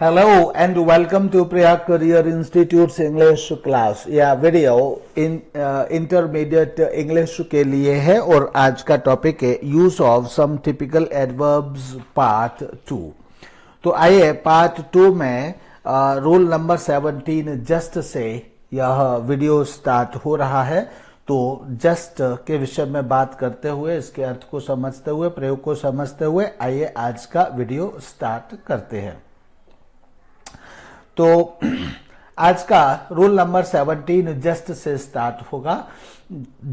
Hello and welcome to Priya Career Institute's English class। यह video intermediate English के लिए है और आज का टॉपिक है use of some typical adverbs part 2। तो आइए पार्ट 2 में रूल नंबर 17 जस्ट से यह वीडियो स्टार्ट हो रहा है। तो जस्ट के विषय में बात करते हुए, इसके अर्थ को समझते हुए, प्रयोग को समझते हुए आइए आज का वीडियो स्टार्ट करते हैं। तो आज का रूल नंबर 17 जस्ट से स्टार्ट होगा।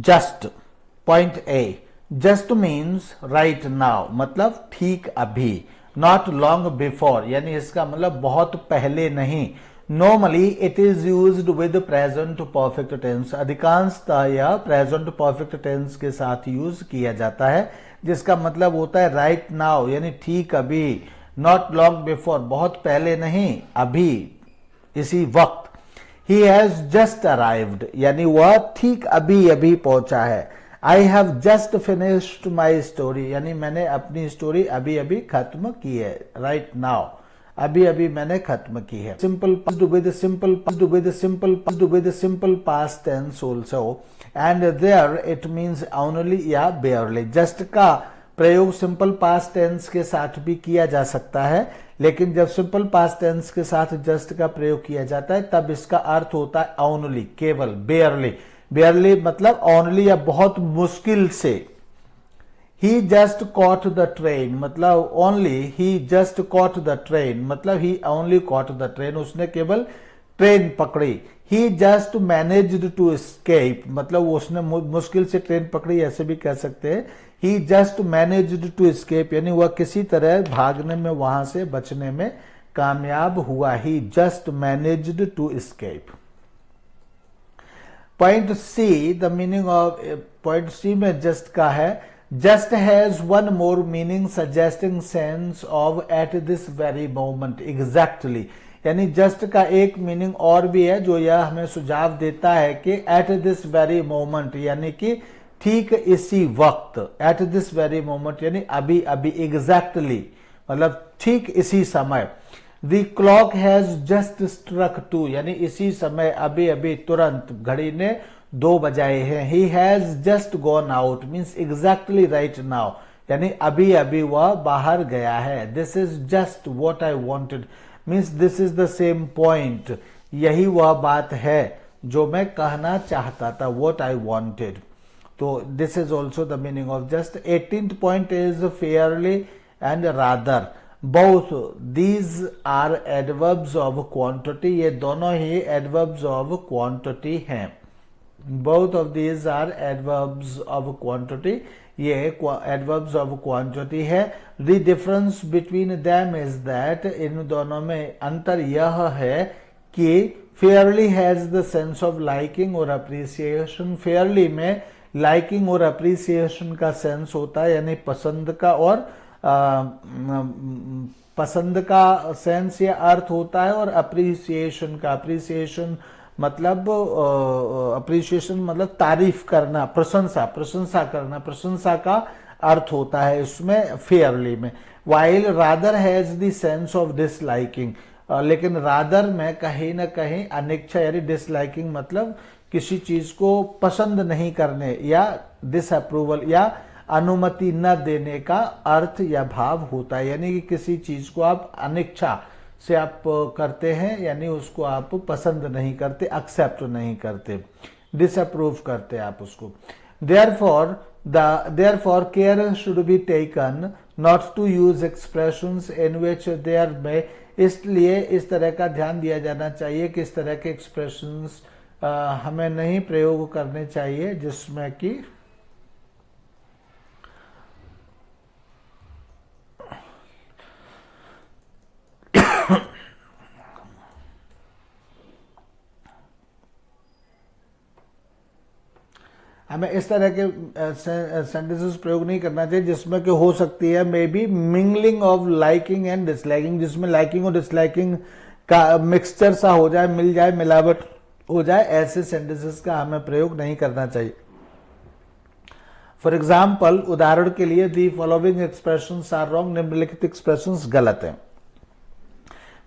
Just point A, just means right now, मतलब ठीक अभी। नॉट लॉन्ग बिफोर, यानी इसका मतलब बहुत पहले नहीं। Normally it is used with present perfect tense, अधिकांशतः यह प्रेजेंट परफेक्ट टेंस के साथ यूज किया जाता है, जिसका मतलब होता है राइट नाउ, यानी ठीक अभी। नॉट लॉन्ग बिफोर, बहुत पहले नहीं, अभी, इसी वक्त। ही हैज जस्ट अराइव्ड, यानी वह ठीक अभी अभी पहुंचा है। I have just finished my story, यानी मैंने अपनी स्टोरी अभी अभी खत्म की है। राइट नाउ, अभी अभी मैंने खत्म की है। Simple with simple past tense also, and there it means only या बेयरली। जस्ट का प्रयोग सिंपल पास्ट टेंस के साथ भी किया जा सकता है, लेकिन जब सिंपल पास्ट टेंस के साथ जस्ट का प्रयोग किया जाता है तब इसका अर्थ होता है ओनली, केवल, बेयरली। बेयरली मतलब ओनली या बहुत मुश्किल से। ही जस्ट कॉट द ट्रेन, मतलब only he just caught the train, मतलब ही ओनली कॉट द ट्रेन, उसने केवल ट्रेन पकड़ी। ही जस्ट मैनेज्ड टू एस्केप, मतलब उसने मुश्किल से ट्रेन पकड़ी, ऐसे भी कह सकते हैं। ही जस्ट मैनेज्ड टू एस्केप, यानी वह किसी तरह भागने में, वहां से बचने में कामयाब हुआ। He just managed to escape. Point C, the meaning of point C में जस्ट का है, just has one more meaning suggesting sense of at this very moment exactly, यानी जस्ट का एक मीनिंग और भी है जो यह हमें सुझाव देता है कि एट दिस वेरी मोमेंट, यानी कि ठीक इसी वक्त। एट दिस वेरी मोमेंट यानी अभी अभी, एग्जैक्टली मतलब ठीक इसी समय। The clock has just struck 2, यानी इसी समय, अभी अभी, तुरंत घड़ी ने 2 बजाए हैं। He has just gone out means exactly right now, यानी अभी अभी वह बाहर गया है। This is just what I wanted means this is the same point, यही वह बात है जो मैं कहना चाहता था, वॉट आई वॉन्टेड। तो this is also the meaning of just. 18th point is fairly and rather, both these are adverbs of quantity, ये दोनों ही एडवर्ब्स ऑफ क्वांटिटी हैं। Both of these are adverbs of quantity, ये adverbs of quantity है। The difference between them is that, इन दोनों में अंतर यह है कि fairly has the sense of liking और अप्रिसिएशन। फेयरली में लाइकिंग और अप्रिसिएशन का सेंस होता है, यानी पसंद का और पसंद का सेंस या अर्थ होता है, और अप्रिसिएशन का, अप्रिसिएशन मतलब अप्रिसिएशन मतलब तारीफ करना, प्रशंसा, प्रशंसा करना, प्रशंसा का अर्थ होता है इसमें फेयरली में। While rather has the sense of disliking, लेकिन रादर में कहीं ना कहीं अनिच्छा यानी डिसलाइकिंग मतलब किसी चीज को पसंद नहीं करने या डिसअप्रूवल या अनुमति न देने का अर्थ या भाव होता है, यानी कि किसी चीज को आप अनिच्छा से आप करते हैं, यानी उसको आप पसंद नहीं करते, एक्सेप्ट नहीं करते, डिसअप्रूव करते आप उसको। Therefore care should be taken not to use expressions in which there may, इसलिए इस तरह का ध्यान दिया जाना चाहिए कि इस तरह के एक्सप्रेशंस हमें नहीं प्रयोग करने चाहिए जिसमें कि हमें इस तरह के सेंटेंसेस प्रयोग नहीं करना चाहिए जिसमें कि हो सकती है may be mingling of liking and disliking, जिसमें लाइकिंग और डिसलाइकिंग का मिक्सचर सा हो जाए, मिल जाए, मिलावट हो जाए, ऐसे सेंटेंसेस का हमें प्रयोग नहीं करना चाहिए। फॉर एग्जाम्पल, उदाहरण के लिए, the following expressions are wrong, निम्नलिखित एक्सप्रेशंस गलत हैं।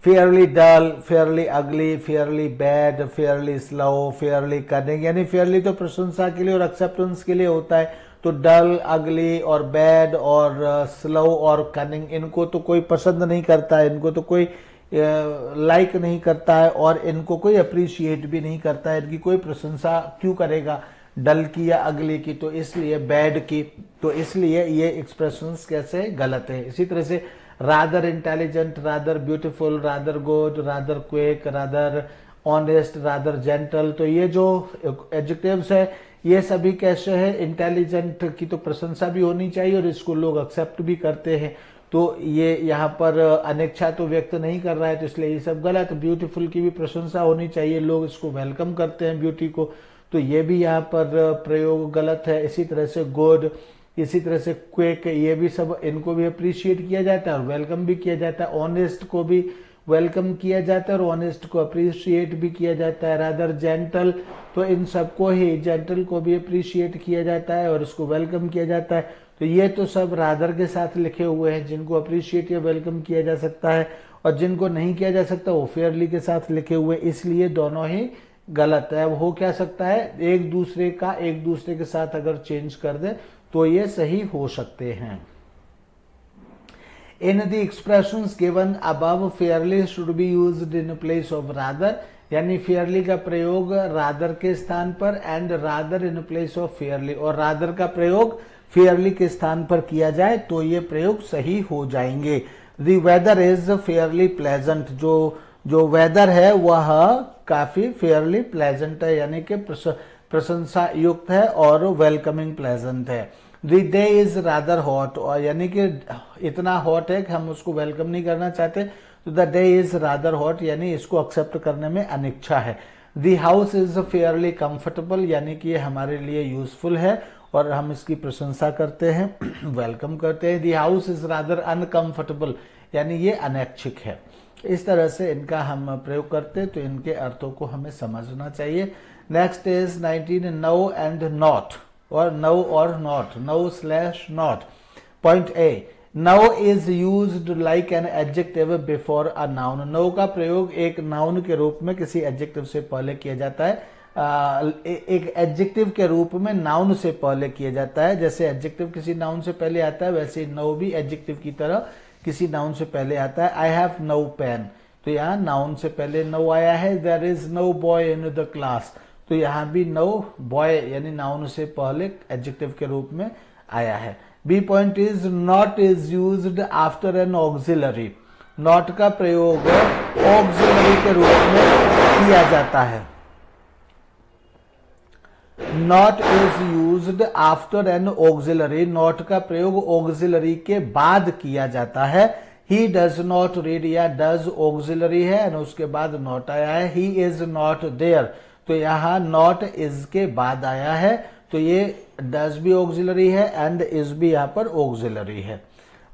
Fairly dull, fairly ugly, fairly bad, fairly slow, fairly cunning. यानी फेयरली तो प्रशंसा के लिए और एक्सेप्टेंस के लिए होता है, तो डल, अगली और बैड और स्लो और कनिंग इनको तो कोई पसंद नहीं करता है, इनको तो कोई लाइक नहीं करता है और इनको कोई अप्रिशिएट भी नहीं करता है। इनकी कोई प्रशंसा क्यों करेगा डल की या अगली की, तो इसलिए बैड की, तो इसलिए ये एक्सप्रेशंस कैसे गलत है। इसी तरह से rather intelligent, rather beautiful, rather good, rather quick, rather honest, rather gentle, तो ये जो एडजेक्टिव्स है ये सभी कैसे है, इंटेलिजेंट की तो प्रशंसा भी होनी चाहिए और इसको लोग एक्सेप्ट भी करते हैं, तो ये यहाँ पर अनिच्छा तो व्यक्त नहीं कर रहा है, तो इसलिए ये सब गलत। ब्यूटीफुल की भी प्रशंसा होनी चाहिए, लोग इसको वेलकम करते हैं ब्यूटी को, तो ये भी यहाँ पर प्रयोग गलत है। इसी तरह से गुड, इसी तरह से क्विक, ये भी सब इनको भी अप्रिशिएट किया जाता है और वेलकम भी किया जाता है। ऑनेस्ट को भी वेलकम किया जाता है और ऑनेस्ट को अप्रिशिएट भी किया जाता है। रादर जेंटल, तो इन सबको ही, जेंटल को भी अप्रिशिएट किया जाता है और इसको वेलकम किया जाता है। तो ये तो सब रादर के साथ लिखे हुए हैं, जिनको अप्रिशिएट या वेलकम किया जा सकता है, और जिनको नहीं किया जा सकता वो फेयरली के साथ लिखे हुए, इसलिए दोनों ही गलत है। अब हो क्या सकता है, एक दूसरे का एक दूसरे के साथ अगर चेंज कर दे तो ये सही हो सकते हैं। In the expressions given above Fairlie should be used in place of rather, यानी फेयरली का प्रयोग रादर के स्थान पर, and rather in place of Fairlie, और रादर का प्रयोग फेयरली के स्थान पर किया जाए तो ये प्रयोग सही हो जाएंगे। The weather is fairly pleasant, जो वेदर है वह काफी फेयरली प्लेजेंट है, यानी कि प्रशंसा युक्त है और वेलकमिंग प्लेजेंट है। The day is rather hot, और यानी कि इतना हॉट है कि हम उसको वेलकम नहीं करना चाहते, तो the day is rather hot, यानी इसको एक्सेप्ट करने में अनिच्छा है। The house is fairly comfortable, यानी कि ये हमारे लिए यूजफुल है और हम इसकी प्रशंसा करते हैं, वेलकम करते हैं। The house is rather uncomfortable, यानी ये अनैच्छिक है। इस तरह से इनका हम प्रयोग करते हैं, तो इनके अर्थों को हमें समझना चाहिए। Next is 19, no and not, और नो और not, no slash not. Point A, no is used like an adjective before a noun, no का प्रयोग एक नाउन के रूप में किसी एडजेक्टिव से पहले किया जाता है, एक एडजेक्टिव के रूप में नाउन से पहले किया जाता है। जैसे एडजेक्टिव किसी नाउन से पहले आता है, वैसे नो भी एडजेक्टिव की तरह किसी नाउन से पहले आता है। आई हैव नो पेन, तो यहाँ नाउन से पहले नो आया है। There is no boy in the class, तो यहाँ भी नो बॉय यानी नाउन से पहले एडजेक्टिव के रूप में आया है। B point is not is used after an auxiliary, not का प्रयोग ऑक्सिलरी के रूप में किया जाता है। Not is used after an auxiliary, not का प्रयोग ऑक्सिलरी के बाद किया जाता है। ही डज नॉट रीड, या डज ऑक्सिलरी है और उसके बाद नॉट आया है। ही इज नॉट देयर, तो यहाँ नॉट इज के बाद आया है, तो ये डज भी ऑक्सिलरी है एंड इज भी यहाँ पर ऑक्सिलरी है।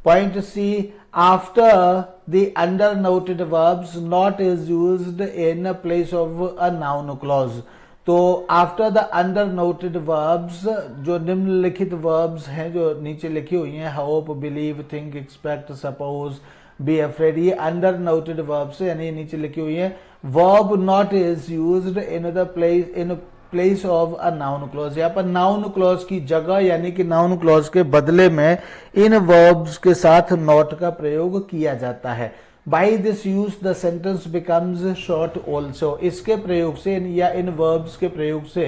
Point C, after the undernoted verbs not is used in place of a noun clause, तो after the undernoted verbs, जो निम्नलिखित वर्ब्स हैं जो नीचे लिखी हुई हैं, hope, believe, think, expect, suppose, be afraid, ये अंडर नोटेड वर्ब्स यानी नीचे लिखी हुई है। Verb not is used in the place, in place of a noun clause, यहाँ पर नाउन क्लॉज की जगह यानी कि नाउन क्लॉज के बदले में इन वर्ब्स के साथ नॉट का प्रयोग किया जाता है। By this use the sentence becomes short also, इसके प्रयोग से या इन verbs के प्रयोग से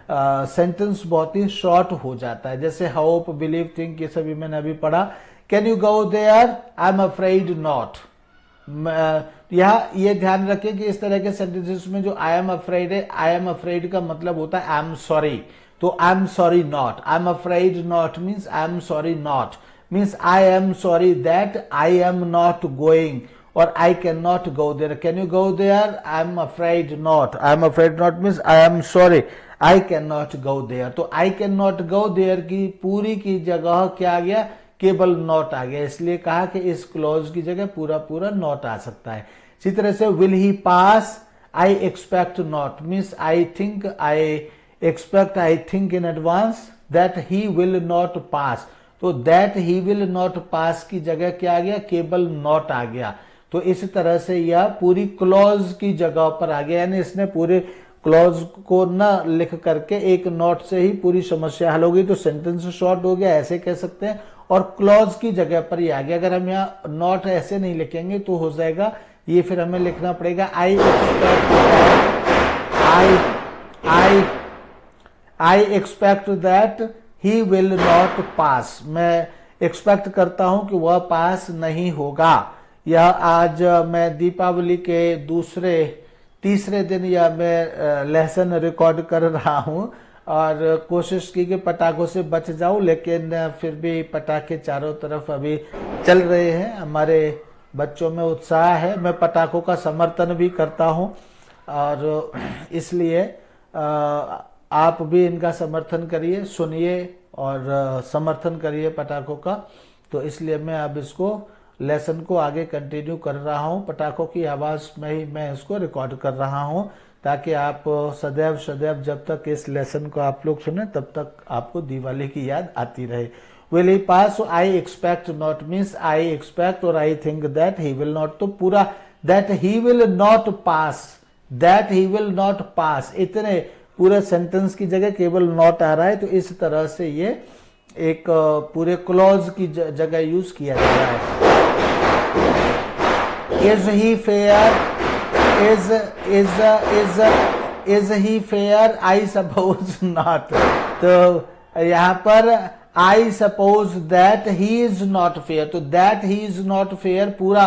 सेंटेंस बहुत ही शॉर्ट हो जाता है। जैसे hope, believe, think, ये सभी मैंने अभी पढ़ा। Can you go there? I'm afraid not. यहाँ ये ध्यान रखें कि इस तरह के सेंटेंसेस में जो I am afraid है, I am afraid का मतलब होता है I am sorry, तो I am sorry not, I am afraid not means I am sorry not, means I am sorry that I am not going, or I cannot go there. Can you go there? I am afraid not. I am afraid not means I am sorry, I cannot go there. तो I cannot go there की पूरी की जगह क्या आ गया, केवल not आ गया, इसलिए कहा कि इस क्लॉज की जगह पूरा पूरा नॉट आ सकता है। इसी तरह से will he pass, I expect not means I think, I expect, I think in advance that he will not pass, तो that he will not pass की जगह क्या आ गया, केवल नॉट आ गया। तो इस तरह से यह पूरी क्लॉज की जगह पर आ गया, यानी इसने पूरे क्लॉज को ना लिख करके एक नॉट से ही पूरी समस्या हल हो गई। तो सेंटेंस शॉर्ट हो गया ऐसे कह सकते हैं, और क्लॉज की जगह पर ही आ गया। अगर हम यहाँ नॉट ऐसे नहीं लिखेंगे तो हो जाएगा ये, फिर हमें लिखना पड़ेगा I expect that he will not पास। मैं एक्सपेक्ट करता हूं कि वह पास नहीं होगा। यह आज मैं दीपावली के तीसरे दिन यह मैं लेसन रिकॉर्ड कर रहा हूं, और कोशिश की कि पटाखों से बच जाऊं, लेकिन फिर भी पटाखे चारों तरफ अभी चल रहे हैं। हमारे बच्चों में उत्साह है, मैं पटाखों का समर्थन भी करता हूं, और इसलिए आप भी इनका समर्थन करिए, सुनिए और समर्थन करिए पटाखों का। तो इसलिए मैं अब इसको लेसन को आगे कंटिन्यू कर रहा हूं, पटाखों की आवाज में ही मैं इसको रिकॉर्ड कर रहा हूं, ताकि आप सदैव जब तक इस लेसन को आप लोग सुने तब तक आपको दिवाली की याद आती रहे। Will he pass, I expect not means I expect और I think that he will not, तो पूरा that he will not pass, इतने पूरे सेंटेंस की जगह केवल नॉट आ रहा है। तो इस तरह से ये एक पूरे क्लॉज की जगह यूज किया जा रहा है। Is he fair, is he fair, I suppose not. तो यहाँ पर I suppose that he is not fair, तो that he is not fair पूरा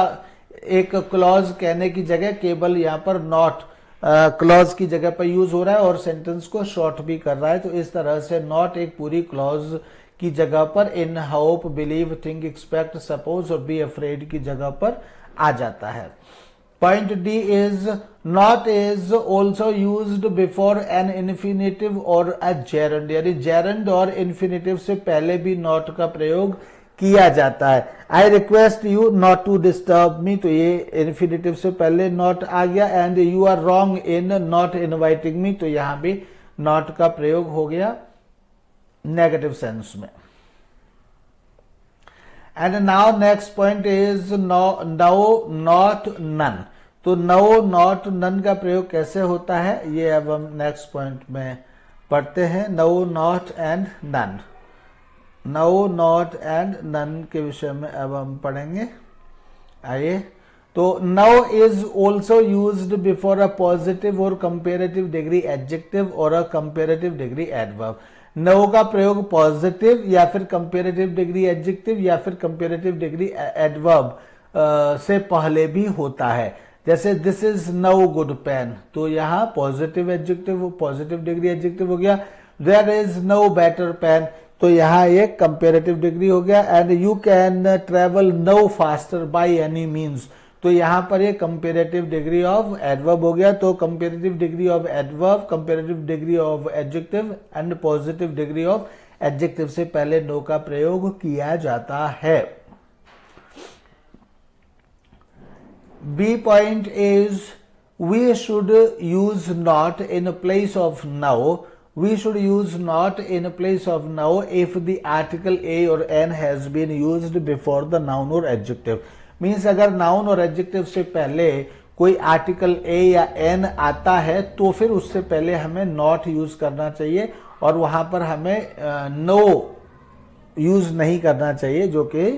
एक क्लॉज कहने की जगह केवल यहाँ पर नॉट क्लॉज की जगह पर यूज हो रहा है, और सेंटेंस को शॉर्ट भी कर रहा है। तो इस तरह से नॉट एक पूरी क्लॉज की जगह पर इन, hope, believe, think, expect, suppose और बी अफ्रेड की जगह पर आ जाता है। Point D is not is also used before an infinitive और अ जेरंड, यानी जेरंड और इन्फिनेटिव से पहले भी नॉट का प्रयोग किया जाता है। I request you not to disturb me, तो ये इन्फिनेटिव से पहले नॉट आ गया। And you are wrong in not inviting me, तो यहां भी नॉट का प्रयोग हो गया नेगेटिव सेंस में। And now next point is no, not, none. तो नो, नॉट, नन का प्रयोग कैसे होता है ये अब हम नेक्स्ट पॉइंट में पढ़ते हैं। No, not and none, no, not and none के विषय में अब हम पढ़ेंगे। आइए, तो no is also used before a positive और कंपेरेटिव डिग्री एडजेक्टिव और a comparative degree adverb. No का प्रयोग पॉजिटिव या फिर कंपेरेटिव डिग्री एडजेक्टिव या फिर कंपेरेटिव डिग्री एडवर्ब से पहले भी होता है। जैसे this is no good pen, तो यहाँ positive adjective, positive degree adjective हो गया। There is no better pen, तो यहाँ ये कंपेरेटिव डिग्री हो गया। And you can travel no faster by any means, तो यहाँ पर ये कंपेरेटिव डिग्री ऑफ एडवर्ब हो गया। तो comparative degree of adverb, comparative degree of adjective and positive degree of adjective से पहले नो का प्रयोग किया जाता है। B point is we should use not in place of now. We should use not in place of now if the article a or n has been used before the noun or adjective. Means अगर noun और adjective से पहले कोई article a या n आता है तो फिर उससे पहले हमें not यूज करना चाहिए, और वहां पर हमें no यूज नहीं करना चाहिए, जो कि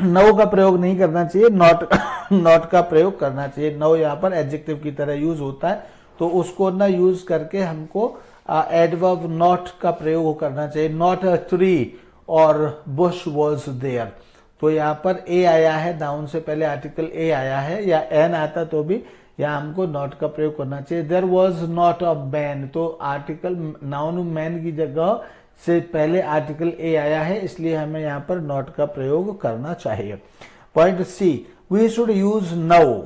no का प्रयोग नहीं करना चाहिए, not का प्रयोग करना चाहिए। no यहाँ पर एडजेक्टिव की तरह यूज होता है, तो उसको ना यूज करके हमको एडवर्ब नॉट का प्रयोग करना चाहिए। नॉट अ ट्री और बुश वॉज देयर, तो यहाँ पर ए आया है, नाउन से पहले आर्टिकल ए आया है, या एन आता तो भी यहाँ हमको नॉट का प्रयोग करना चाहिए। There was not a man, तो आर्टिकल नाउन मैन की जगह से पहले आर्टिकल ए आया है, इसलिए हमें यहाँ पर नॉट का प्रयोग करना चाहिए। Point C, we should use now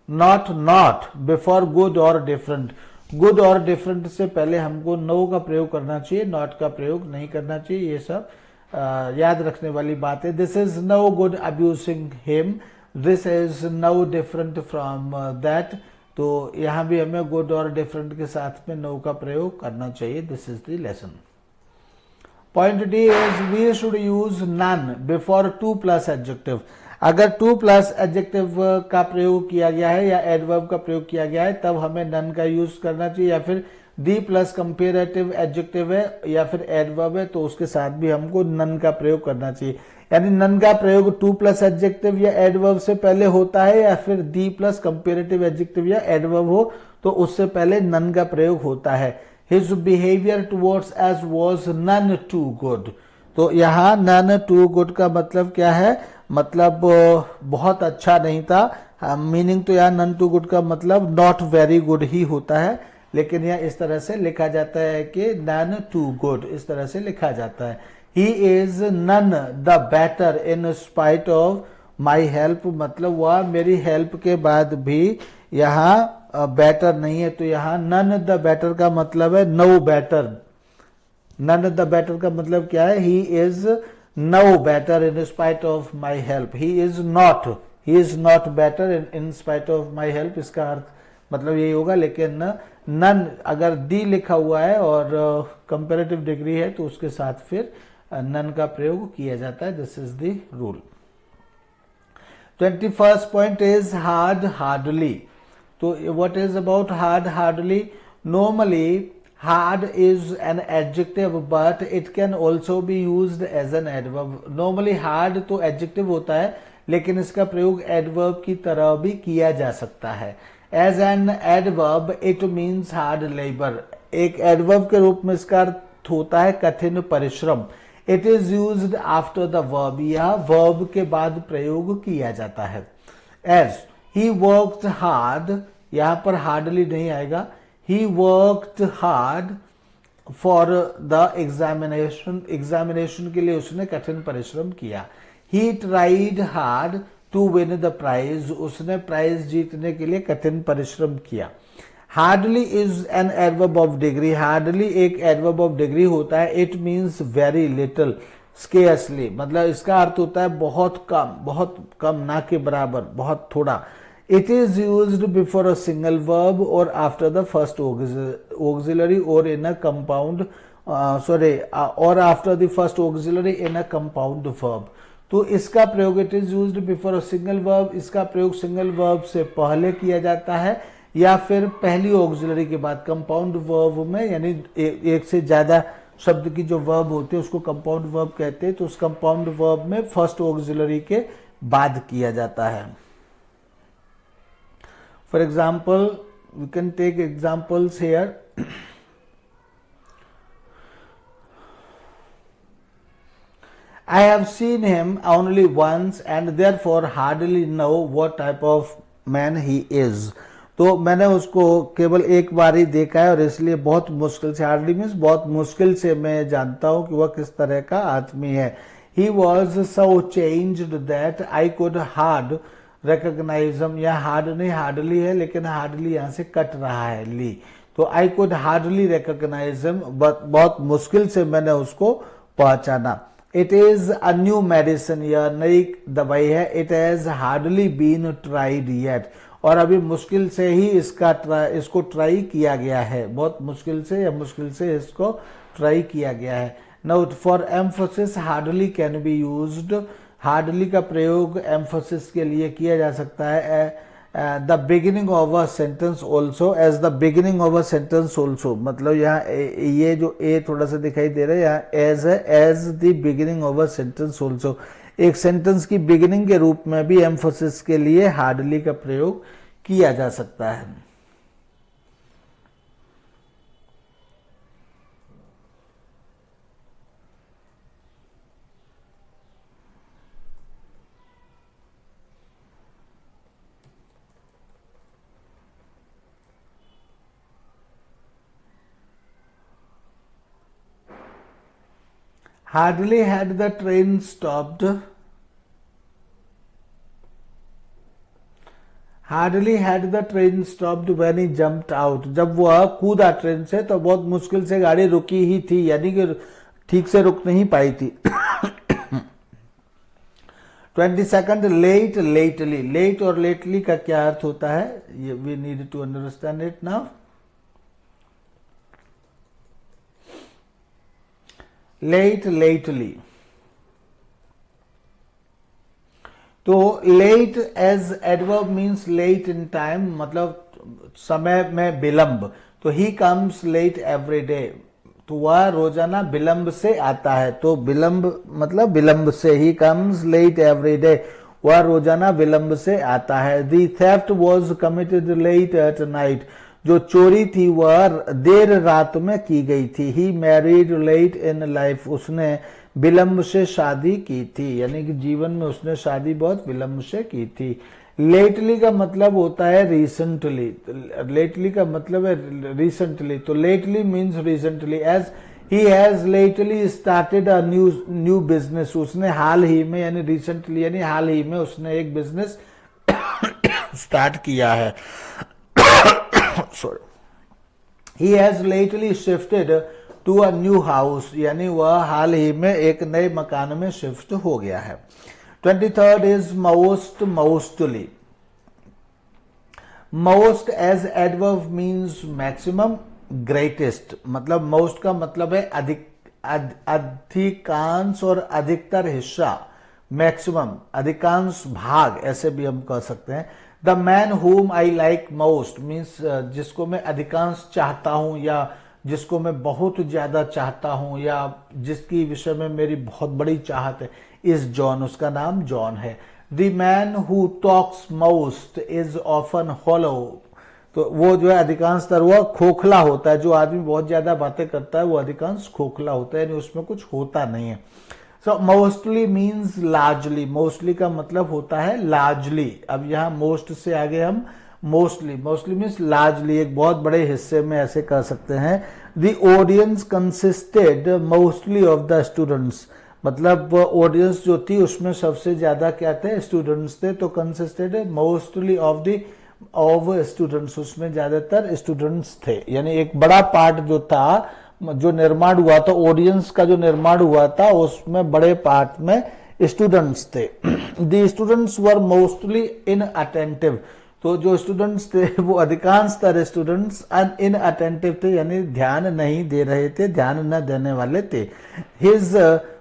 not before good और डिफरेंट। गुड और डिफरेंट से पहले हमको नो का प्रयोग करना चाहिए, नॉट का प्रयोग नहीं करना चाहिए। ये सब याद रखने वाली बात है। This is no good abusing him, this is no different from that, तो यहां भी हमें गुड और डिफरेंट के साथ में नो का प्रयोग करना चाहिए। This is the lesson. Point D is we should use none before too plus adjective. अगर टू प्लस एडजेक्टिव का प्रयोग किया गया है या एडवर्ब का प्रयोग किया गया है तब हमें नन का यूज करना चाहिए, या फिर दी प्लस कंपेरेटिव एडजेक्टिव है या फिर एडवर्ब है तो उसके साथ भी हमको नन का प्रयोग करना चाहिए। यानी नन का प्रयोग टू प्लस एडजेक्टिव या एडवर्ब से पहले होता है, या फिर दी प्लस कंपेरेटिव एडजेक्टिव या एडवर्ब हो तो उससे पहले नन का प्रयोग होता है। His behaviour towards us was none too good. तो यहाँ नन टू गुड का मतलब क्या है, मतलब बहुत अच्छा नहीं था। मीनिंग तो यहाँ नन टू गुड का मतलब नॉट वेरी गुड ही होता है, लेकिन यह इस तरह से लिखा जाता है कि नन टू गुड, इस तरह से लिखा जाता है। He is none the better in spite of my help, मतलब वह मेरी हेल्प के बाद भी यहाँ बेटर नहीं है। तो यहाँ नन द बेटर का मतलब है no better. None the better का मतलब क्या है, he is no better in spite of my help. He is not better in spite of my help, इसका अर्थ मतलब यही होगा। लेकिन नन अगर दी लिखा हुआ है और कंपेरेटिव डिग्री है तो उसके साथ फिर नन का प्रयोग किया जाता है। This is the rule. 21st point is hard hardly. तो what is about hard hardly? Normally hard is an adjective but it can also be used as an adverb. normally hard तो adjective होता है लेकिन इसका प्रयोग adverb की तरह भी किया जा सकता है। as an adverb it means hard labor। एक adverb के रूप में इसका अर्थ होता है कठिन परिश्रम। it is used after the verb, यह verb के बाद प्रयोग किया जाता है। as he worked hard, यहां पर hardly नहीं आएगा। He worked hard for the examination, examination के लिए उसने कठिन परिश्रम किया। He tried hard to win the prize, उसने प्राइज जीतने के लिए कठिन परिश्रम किया। Hardly is an adverb of degree, hardly एक adverb of degree होता है। It means very little, scarcely, मतलब इसका अर्थ होता है बहुत कम, ना के बराबर, बहुत थोड़ा। It is used before a single verb or after the first auxiliary or in a compound or after the first auxiliary in a compound verb। तो इसका प्रयोग it is used before a single verb, इसका प्रयोग single verb से पहले किया जाता है या फिर पहली ऑक्सिलरी के बाद कंपाउंड वर्ब में, यानी एक से ज्यादा शब्द की जो वर्ब होते हैं उसको कंपाउंड वर्ब कहते हैं। तो उस कंपाउंड वर्ब में फर्स्ट ऑक्सिलरी के बाद किया जाता है। For example, we can take examples here. I have seen him only once and therefore hardly know what type of man he is. तो मैंने उसको केवल एक बार ही देखा है और इसलिए बहुत मुश्किल से, हार्डली मीन्स बहुत मुश्किल से मैं जानता हूं कि वह किस तरह का आदमी है। He was so changed that I could hard रिकॉग्नाइजम, यहाँ हार्ड नहीं हार्डली है लेकिन हार्डली यहाँ से कट रहा है ली। तो आई कुड हार्डली रिकॉग्नाइजम, बहुत मुश्किल से मैंने उसको पहचाना। It is a new medicine, यह नई दवाई है। It has hardly been tried yet, और अभी मुश्किल से ही इसको ट्राई किया गया है, बहुत मुश्किल से या मुश्किल से इसको ट्राई किया गया है। Now for emphasis hardly can be used, hardly का प्रयोग एम्फोसिस के लिए किया जा सकता है। The beginning of a sentence also, as the beginning of a sentence also, मतलब यहाँ ये जो ए थोड़ा सा दिखाई दे रहा है यहाँ एज है, as the beginning of a sentence also, एक सेंटेंस की बिगिनिंग के रूप में भी एम्फोसिस के लिए हार्डली का प्रयोग किया जा सकता है। Hardly had the train stopped. Hardly had the train stopped when he jumped out. जब वह कूदा ट्रेन से तो बहुत मुश्किल से गाड़ी रुकी ही थी, यानी कि ठीक से रुक नहीं पाई थी। 22nd लेट लेटली, लेट और लेटली का क्या अर्थ होता है, ये we need to understand it now. Late lately, तो late as adverb means late in time, मतलब समय में विलंब। तो he comes late every day, तो वह रोजाना विलंब से आता है। तो विलंब मतलब विलंब से, he comes late every day, वह रोजाना विलंब से आता है। The theft was committed late at night, जो चोरी थी वह देर रात में की गई थी। He married late in life, उसने विलंब से शादी की थी, यानी कि जीवन में उसने शादी बहुत विलंब से की थी। लेटली का मतलब होता है रिसेंटली, लेटली का मतलब है रिसेंटली, तो lately means recently. As he has lately started a new business, उसने हाल ही में यानी रिसेंटली यानी हाल ही में उसने एक बिजनेस स्टार्ट किया है। Sorry. He has lately shifted to a new house, यानी वह हाल ही में एक नए मकान में शिफ्ट हो गया है। 23rd is most, mostly. Most as adverb means maximum, greatest, मतलब मोस्ट का मतलब है अधिक, अधिकांश और अधिकतर हिस्सा, मैक्सिमम अधिकांश भाग, ऐसे भी हम कह सकते हैं। द मैन हुम आई लाइक मोस्ट मीन्स जिसको मैं अधिकांश चाहता हूं, या जिसको मैं बहुत ज्यादा चाहता हूं, या जिसकी विषय में मेरी बहुत बड़ी चाहत है, इज जॉन, उसका नाम जॉन है। The man who talks most is often hollow, तो वो जो है अधिकांशतर वह खोखला होता है। जो आदमी बहुत ज्यादा बातें करता है वो अधिकांश खोखला होता है, यानी उसमें कुछ होता नहीं है। So mostly means largely, mostly का मतलब होता है लार्जली। अब यहाँ मोस्ट से आगे हम मोस्टली, मोस्टली मीन्स लार्जली, एक बहुत बड़े हिस्से में ऐसे कह सकते हैं। The audience consisted mostly of the students, मतलब ऑडियंस जो थी उसमें सबसे ज्यादा क्या थे, स्टूडेंट्स थे। तो कंसिस्टेड मोस्टली ऑफ स्टूडेंट्स, उसमें ज्यादातर स्टूडेंट्स थे, यानी एक बड़ा पार्ट जो था, जो निर्माण हुआ था, ऑडियंस का जो निर्माण हुआ था, उसमें बड़े पार्ट में स्टूडेंट्स थे। The students were mostly inattentive, तो जो स्टूडेंट्स थे वो अधिकांशतर स्टूडेंट्स इनअटेंटिव थे, यानी ध्यान नहीं दे रहे थे, ध्यान न देने वाले थे। His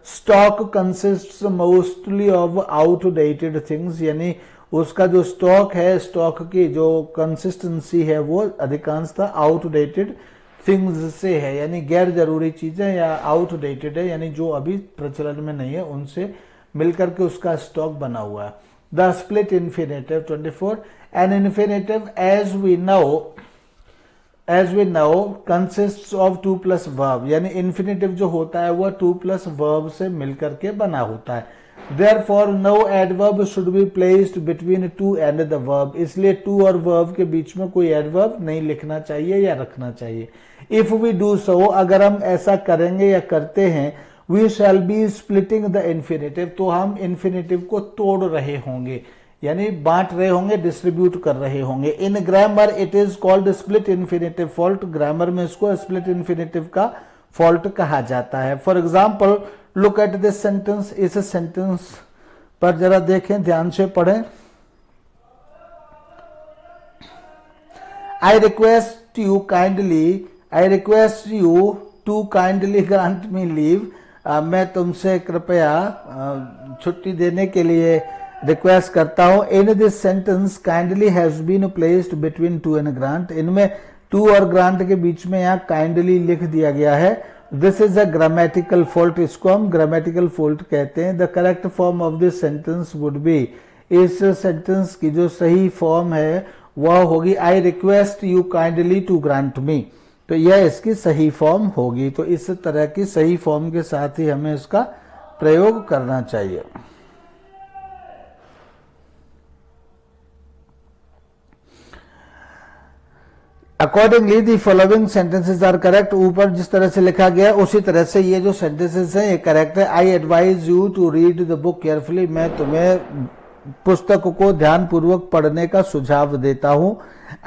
stock consists mostly of outdated things, यानी उसका जो स्टॉक है, स्टॉक की जो कंसिस्टेंसी है वो अधिकांशतः आउटडेटेड थिंग्स से है, यानी गैर जरूरी चीजें या आउटडेटेड है, यानी जो अभी प्रचलन में नहीं है उनसे मिलकर के उसका स्टॉक बना हुआ है। The split infinitive 24, an infinitive as we know consists of 2 plus verb, यानी इन्फिनेटिव जो होता है वह 2 प्लस वर्ब से मिलकर के बना होता है। Therefore, no adverb should be placed between to and the verb, इसलिए to और verb के बीच में कोई adverb नहीं लिखना चाहिए या रखना चाहिए। If we do so, अगर हम ऐसा करेंगे या करते हैं, we shall be splitting the infinitive, तो हम infinitive को तोड़ रहे होंगे, यानी बांट रहे होंगे, डिस्ट्रीब्यूट कर रहे होंगे। In grammar it is called split infinitive fault, grammar में इसको स्प्लिट इन्फिनेटिव का फॉल्ट कहा जाता है। For example look at this sentence, इस सेंटेंस पर जरा देखें, ध्यान से पढ़ें। I request you to kindly grant me leave, मैं तुमसे कृपया छुट्टी देने के लिए रिक्वेस्ट करता हूं। In this sentence kindly has been placed between to and grant, इनमें टू और ग्रांट के बीच में यहाँ काइंडली लिख दिया गया है। This is a grammatical fault, इसको हम ग्रामेटिकल फॉल्ट कहते हैं। The correct form of this sentence would be, इस सेंटेंस की जो सही फॉर्म है वह होगी I request you kindly to grant me, तो यह इसकी सही फॉर्म होगी। तो इस तरह की सही फॉर्म के साथ ही हमें इसका प्रयोग करना चाहिए। Accordingly the following sentences are correct, ऊपर जिस तरह से लिखा गया उसी तरह से ये जो सेंटेंसेस हैं ये करेक्ट है। I advise you to read the book carefully, मैं तुम्हें पुस्तक को ध्यान पूर्वक पढ़ने का सुझाव देता हूं।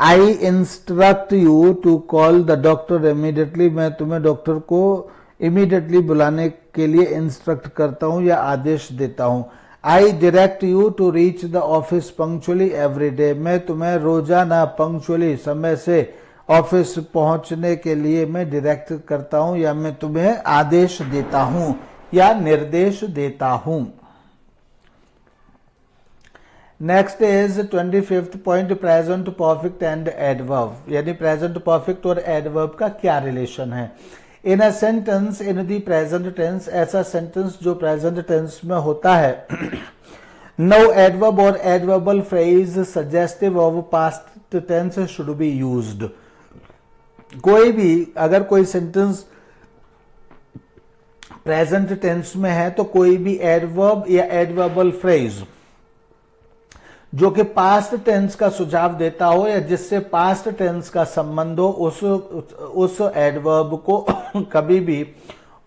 I instruct you to call the doctor immediately, मैं तुम्हें डॉक्टर को इमीडिएटली बुलाने के लिए इंस्ट्रक्ट करता हूं या आदेश देता हूं। I direct you to reach the office punctually every day, मैं तुम्हें रोजाना पंक्चुअली समय से ऑफिस पहुंचने के लिए मैं डायरेक्ट करता हूं या मैं तुम्हें आदेश देता हूं या निर्देश देता हूं। Next is 25th point, present perfect and adverb, यानी प्रेजेंट परफेक्ट और एडवर्ब का क्या रिलेशन है। In a sentence in the present tense, ऐसा सेंटेंस जो प्रेजेंट टेंस में होता है, नो एडवर्ब और adverbial phrase suggestive of past tense should be used. कोई भी अगर कोई सेंटेंस प्रेजेंट टेंस में है तो कोई भी एडवर्ब या एडवर्बल फ्रेज जो कि पास्ट टेंस का सुझाव देता हो या जिससे पास्ट टेंस का संबंध हो, उस एडवर्ब को कभी भी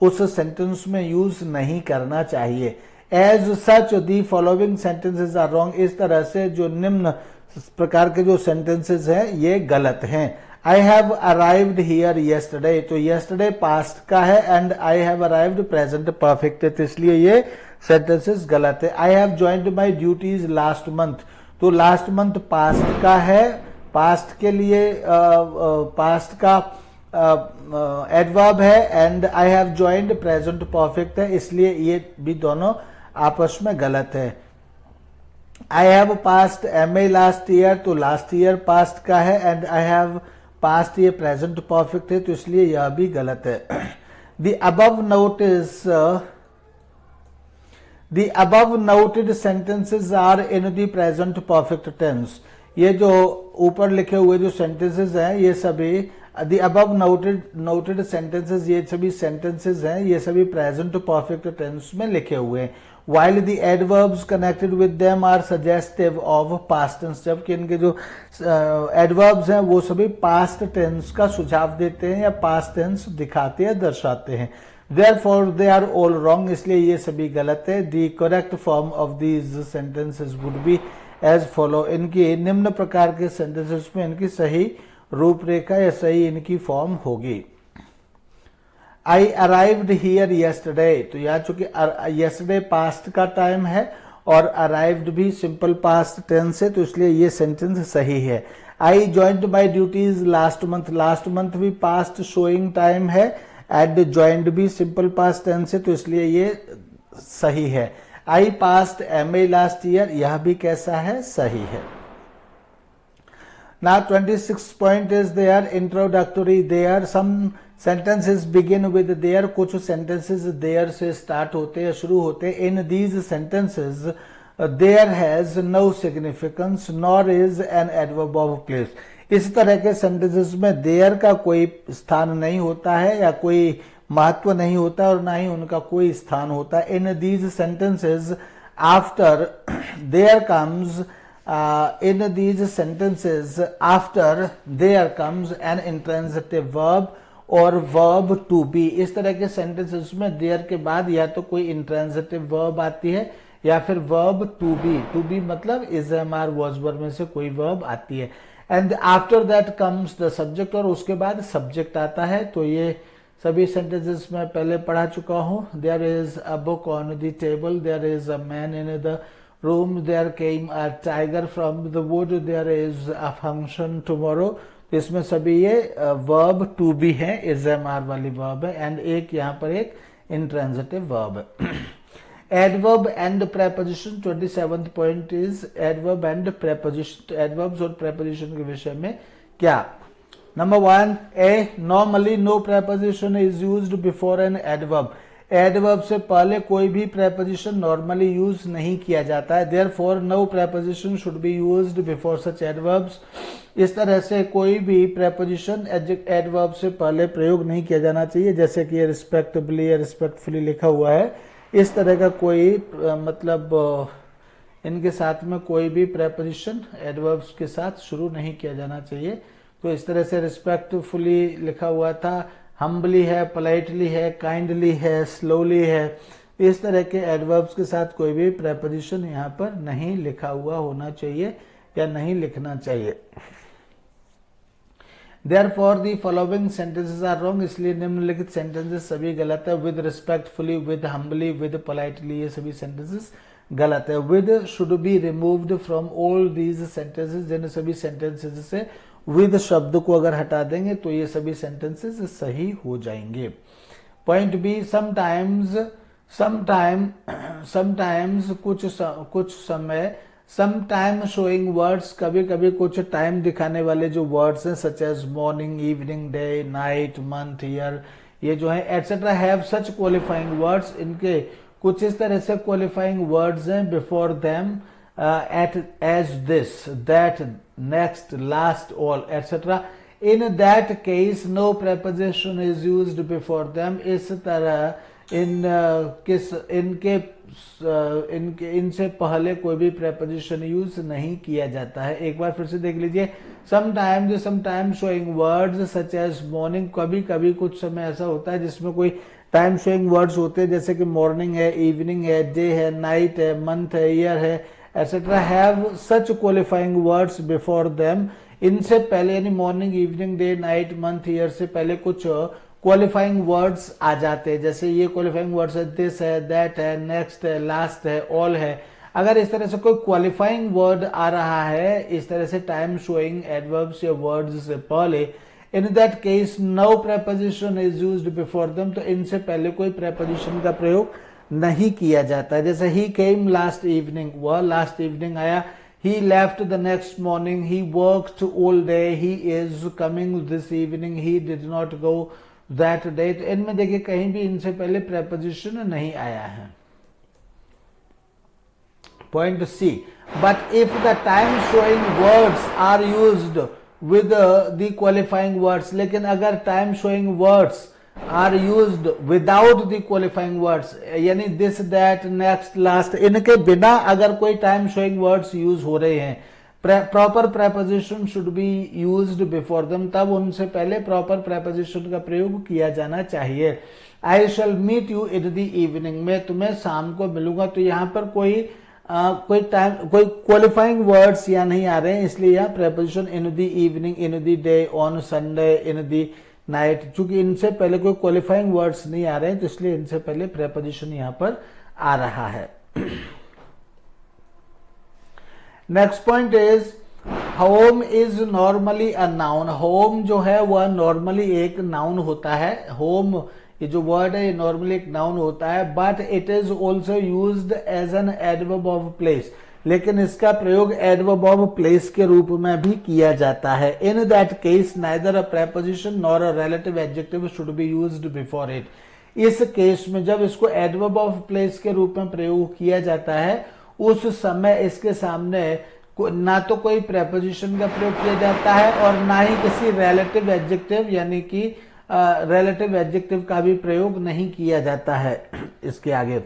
उस सेंटेंस में यूज नहीं करना चाहिए। As such the following sentences are wrong, इस तरह से जो निम्न प्रकार के जो सेंटेंसेस हैं ये गलत हैं। I have arrived here yesterday, तो यस्टरडे पास्ट का है and I have arrived present perfect है, तो इसलिए ये सेंटेंसेस गलत है। I have joined my duties last month, तो लास्ट मंथ पास्ट का है, पास्ट के लिए पास्ट का एडवर्ब है and I have joined present perfect है, इसलिए ये भी दोनों आपस में गलत है। I have past MA last year, तो लास्ट ईयर पास्ट का है एंड आई हैव पास्ट ये प्रेजेंट परफेक्ट है, तो इसलिए यह भी गलत है। The above noted sentences are in the present perfect tense, ये जो ऊपर लिखे हुए जो sentences हैं ये सभी the above noted sentences, ये सभी sentences हैं, ये सभी present perfect tense में लिखे हुए हैं। while the adverbs connected with them are suggestive of past tense, जबकि इनके जो adverbs हैं वो सभी past tense का सुझाव देते हैं या past tense दिखाते हैं, दर्शाते हैं। Therefore they are all wrong, इसलिए ये सभी गलत है। The correct form of these sentences would be as follow, इनकी निम्न प्रकार के sentences में इनकी सही रूपरेखा या सही इनकी फॉर्म होगी। I arrived here yesterday, तो यहाँ चूंकि yesterday past का टाइम है और arrived भी simple past tense है, तो इसलिए ये sentence सही है। I joined my duties last month भी past showing time है एंड ज्वाइंड भी सिंपल पास्ट टेंस है, तो इसलिए ये सही है। आई पास्ट एमए लास्ट ईयर, यह भी कैसा है, सही है। Now 26 point is there introductory, there some sentences begin with there, कुछ sentences there से start होते हैं, शुरू होते हैं। In these sentences there has no significance nor is an adverb of place, इस तरह के सेंटेंसेस में देयर का कोई स्थान नहीं होता है या कोई महत्व नहीं होता और ना ही उनका कोई स्थान होता है। In these sentences after there comes in these sentences after there comes an intransitive verb और वर्ब टू बी, इस तरह के सेंटेंसेस में देयर के बाद या तो कोई इंट्रांजिटिव वर्ब आती है या फिर वर्ब टू बी मतलब is am are was verb में से कोई वर्ब आती है। And after that comes the subject, और उसके बाद सब्जेक्ट आता है। तो ये सभी सेंटेंसेस मैं पहले पढ़ा चुका हूं। There is a book on the table, there is a man in the room, there came a tiger from the wood, there is a function tomorrow, इसमें सभी ये वर्ब टू बी है, इज एम आर वाली verb है and एक यहाँ पर एक इंट्रांजिटिव वर्ब है। Adverb and preposition, 27th point is adverb and preposition, adverbs और प्रेपोजिशन के विषय में क्या। Number 1 A, normally no preposition is used before an adverb, adverb से पहले कोई भी प्रेपोजिशन नॉर्मली यूज नहीं किया जाता है। Therefore no preposition should be used before such adverbs, इस तरह से कोई भी प्रेपोजिशन एडवर्ब से पहले प्रयोग नहीं किया जाना चाहिए, जैसे कि रिस्पेक्टेबली या रिस्पेक्टफुली लिखा हुआ है, इस तरह का कोई मतलब इनके साथ में कोई भी प्रेपोजिशन एडवर्ब्स के साथ शुरू नहीं किया जाना चाहिए। तो इस तरह से रिस्पेक्टफुली लिखा हुआ था, हम्बली है, पोलाइटली है, काइंडली है, स्लोली है, इस तरह के एडवर्ब्स के साथ कोई भी प्रेपोजिशन यहाँ पर नहीं लिखा हुआ होना चाहिए या नहीं लिखना चाहिए। Therefore the following sentences are wrong, इसलिए निम्नलिखित सेंटेंसेस सभी गलत है। With respectfully, with humbly, with politely, ये सभी सेंटेंसेस गलत है। With should be removed from all these sentences, जिन सभी सेंटेंसेस से विद शब्द को अगर हटा देंगे तो ये सभी सेंटेंसेस सही हो जाएंगे। पॉइंट बी, समटाइम्स कुछ समय सम टाइम शोइंग वर्ड्स, कभी कभी कुछ टाइम दिखाने वाले जो वर्ड्स हैं such as morning, evening, day, night, month, year, ये जो है etcetera have such qualifying words, इनके कुछ इस तरह से क्वालिफाइंग वर्ड्स हैं before them at as this, that, next, last, all etcetera. In that case no preposition is used before them. इस तरह इनसे पहले कोई भी preposition यूज नहीं किया जाता है। एक बार फिर से देख लीजिए, some time showing words such as morning, कभी कभी कुछ समय ऐसा होता है जिसमें कोई टाइम शोइंग वर्ड्स होते हैं, जैसे कि मॉर्निंग है, इवनिंग है, डे है, नाइट है, मंथ है, ईयर है, etcetera have such qualifying words before them. इनसे पहले यानी morning, evening, day, night, month, year से पहले कुछ क्वालिफाइंग वर्ड्स आ जाते हैं, जैसे ये क्वालिफाइंग वर्ड्स है, दिस है, दैट है, नेक्स्ट है, लास्ट है, ऑल है। अगर इस तरह से कोई क्वालिफाइंग वर्ड आ रहा है इस तरह से टाइम शोइंग एडवर्ब्स या वर्ड्स से पहले, in that case no preposition is used before them, तो इनसे पहले कोई preposition का प्रयोग नहीं किया जाता है। जैसे ही केम लास्ट इवनिंग, वह लास्ट इवनिंग आया। He left the next morning, he worked all day, he is coming this evening, he did not go that day. तो इनमें देखिए कहीं भी इनसे पहले preposition नहीं आया है। Point C, but if the time showing words are used with the qualifying words, लेकिन अगर time showing words are used without the qualifying words, यानी दिस, दैट, नेक्स्ट, लास्ट, इनके बिना अगर कोई टाइम शोइंग वर्ड्स यूज हो रहे हैं, proper preposition should be used before them, तब उनसे पहले प्रॉपर preposition का प्रयोग किया जाना चाहिए। I shall meet you in the evening, मैं तुम्हें शाम को मिलूंगा। तो यहाँ पर कोई क्वालिफाइंग वर्ड्स यहाँ नहीं आ रहे हैं, इसलिए यहाँ preposition in the evening, in the day, on Sunday, in the night, चूंकि इनसे पहले कोई क्वालिफाइंग वर्ड्स नहीं आ रहे हैं तो इसलिए इनसे पहले preposition यहाँ पर आ रहा है। Next point is home is normally a noun. Home जो है वह नॉर्मली एक नाउन होता है। होम ये जो वर्ड है ये नॉर्मली एक नाउन होता है, but it is also used as an adverb of place, लेकिन इसका प्रयोग एडवर्ब ऑफ प्लेस के रूप में भी किया जाता है। इन that case neither a preposition nor a relative adjective should be used before it. इस केस में जब इसको एडवर्ब ऑफ प्लेस के रूप में प्रयोग किया जाता है उस समय इसके सामने ना तो कोई preposition का प्रयोग किया जाता है और ना ही किसी रिलेटिव एडजेक्टिव यानी कि रिलेटिव एडजेक्टिव का भी प्रयोग नहीं किया जाता है। इसके आगे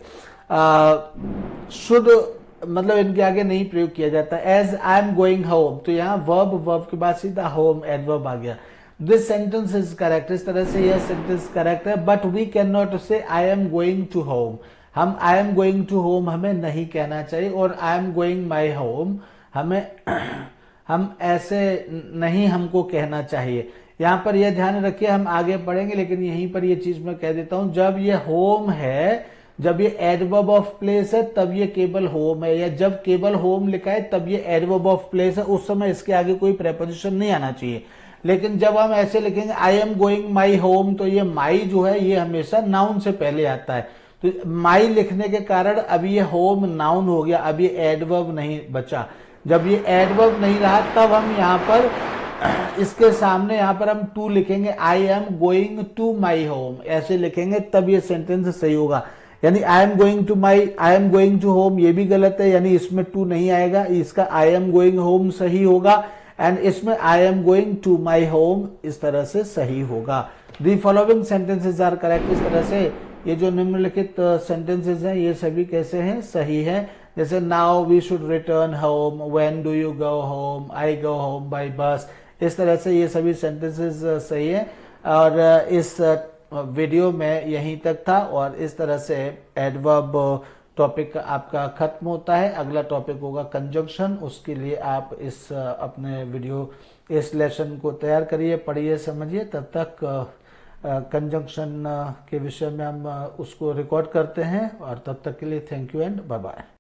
शुड मतलब इनके आगे नहीं प्रयोग किया जाता। As I am going home, तो यहाँ वर्ब के बाद सीधा होम एडवर्ब आ गया। दिस सेंटेंस इज करेक्ट, इस तरह से यह सेंटेंस करेक्ट है, but we can not say I am going to home. हम I am going to home हमें नहीं कहना चाहिए, और I am going my home हम ऐसे नहीं हमको कहना चाहिए। यहाँ पर यह ध्यान रखिए, हम आगे पढ़ेंगे लेकिन यहीं पर यह चीज मैं कह देता हूं, जब ये होम है, जब ये एडवर्ब ऑफ प्लेस है तब ये केवल होम है, या जब केवल होम लिखा है तब ये एडवर्ब ऑफ प्लेस है, उस समय इसके आगे कोई preposition नहीं आना चाहिए। लेकिन जब हम ऐसे लिखेंगे I am going my home, तो ये माई जो है ये हमेशा नाउन से पहले आता है। तो माई लिखने के कारण अभी ये होम नाउन हो गया, अब ये एडवर्ब नहीं बचा। जब ये एडवर्ब नहीं रहा तब हम यहाँ पर इसके सामने यहाँ पर हम टू लिखेंगे, I am going to my home, ऐसे लिखेंगे तब ये सेंटेंस सही होगा। यानी I am going to home ये भी गलत है, यानी इसमें टू नहीं आएगा, इसका आई एम गोइंग होम सही होगा, एंड इसमें I am going to my home इस तरह से सही होगा। The following sentences are correct, इस तरह से ये जो निम्नलिखित सेंटेंसेज हैं ये सभी कैसे हैं, सही है। जैसे now we should return home, when do you go home, I go home by bus, इस तरह से ये सभी सेंटेंसेस सही है। और इस वीडियो में यहीं तक था, और इस तरह से एडवर्ब टॉपिक आपका खत्म होता है। अगला टॉपिक होगा कंजंक्शन, उसके लिए आप इस अपने वीडियो इस लेसन को तैयार करिए, पढ़िए, समझिए। तब तक कंजंक्शन के विषय में हम उसको रिकॉर्ड करते हैं, और तब तक के लिए thank you and bye bye.